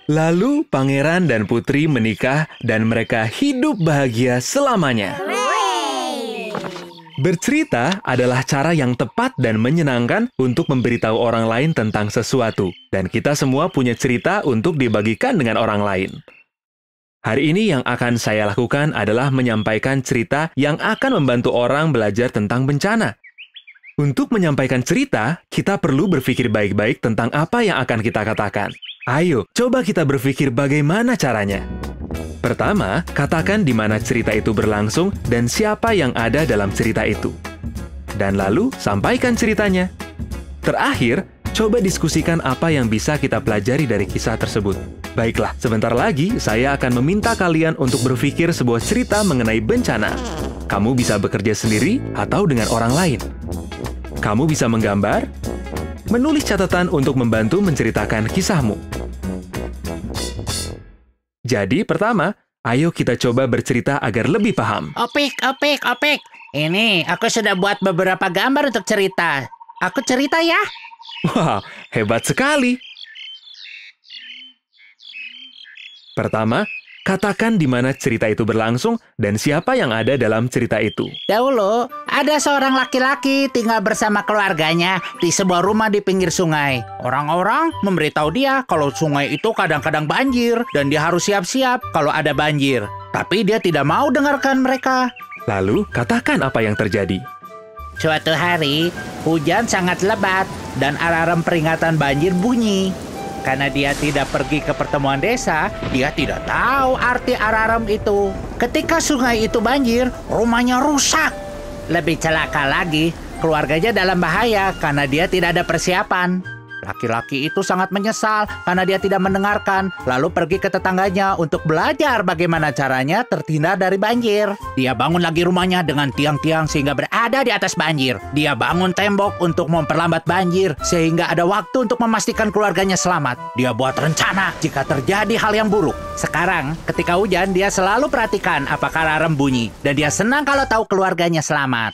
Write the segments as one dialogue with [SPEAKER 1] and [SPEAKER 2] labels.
[SPEAKER 1] Lalu pangeran dan putri menikah dan mereka hidup bahagia selamanya. Bercerita adalah cara yang tepat dan menyenangkan untuk memberitahu orang lain tentang sesuatu. Dan kita semua punya cerita untuk dibagikan dengan orang lain. Hari ini yang akan saya lakukan adalah menyampaikan cerita yang akan membantu orang belajar tentang bencana. Untuk menyampaikan cerita, kita perlu berpikir baik-baik tentang apa yang akan kita katakan. Ayo, coba kita berpikir bagaimana caranya. Pertama, katakan di mana cerita itu berlangsung dan siapa yang ada dalam cerita itu. Dan lalu, sampaikan ceritanya. Terakhir, coba diskusikan apa yang bisa kita pelajari dari kisah tersebut. Baiklah, sebentar lagi saya akan meminta kalian untuk berpikir sebuah cerita mengenai bencana. Kamu bisa bekerja sendiri atau dengan orang lain. Kamu bisa menggambar, menulis catatan untuk membantu menceritakan kisahmu. Jadi, pertama, ayo kita coba bercerita agar lebih paham.
[SPEAKER 2] Opik. Ini, aku sudah buat beberapa gambar untuk cerita. Aku cerita ya.
[SPEAKER 1] Wah, hebat sekali. Pertama, katakan di mana cerita itu berlangsung dan siapa yang ada dalam cerita itu.
[SPEAKER 2] Dahulu, ada seorang laki-laki tinggal bersama keluarganya di sebuah rumah di pinggir sungai. Orang-orang memberitahu dia kalau sungai itu kadang-kadang banjir dan dia harus siap-siap kalau ada banjir. Tapi dia tidak mau dengarkan mereka.
[SPEAKER 1] Lalu, katakan apa yang terjadi.
[SPEAKER 2] Suatu hari, hujan sangat lebat dan alarm peringatan banjir bunyi. Karena dia tidak pergi ke pertemuan desa, dia tidak tahu arti alarm itu. Ketika sungai itu banjir, rumahnya rusak. Lebih celaka lagi, keluarganya dalam bahaya karena dia tidak ada persiapan. Laki-laki itu sangat menyesal karena dia tidak mendengarkan, lalu pergi ke tetangganya untuk belajar bagaimana caranya terhindar dari banjir. Dia bangun lagi rumahnya dengan tiang-tiang sehingga berada di atas banjir. Dia bangun tembok untuk memperlambat banjir sehingga ada waktu untuk memastikan keluarganya selamat. Dia buat rencana jika terjadi hal yang buruk. Sekarang, ketika hujan, dia selalu perhatikan apakah alarm bunyi dan dia senang kalau tahu keluarganya selamat.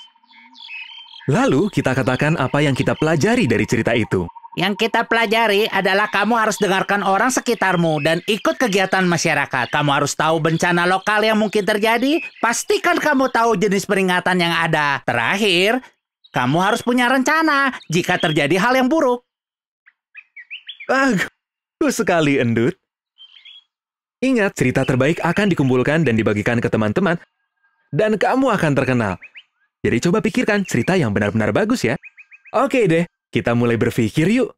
[SPEAKER 1] Lalu, kita katakan apa yang kita pelajari dari cerita itu.
[SPEAKER 2] Yang kita pelajari adalah kamu harus dengarkan orang sekitarmu dan ikut kegiatan masyarakat. Kamu harus tahu bencana lokal yang mungkin terjadi. Pastikan kamu tahu jenis peringatan yang ada. Terakhir, kamu harus punya rencana jika terjadi hal yang buruk.
[SPEAKER 1] Bagus sekali, Endut. Ingat, cerita terbaik akan dikumpulkan dan dibagikan ke teman-teman. Dan kamu akan terkenal. Jadi coba pikirkan cerita yang benar-benar bagus ya. Oke deh. Kita mulai berpikir yuk.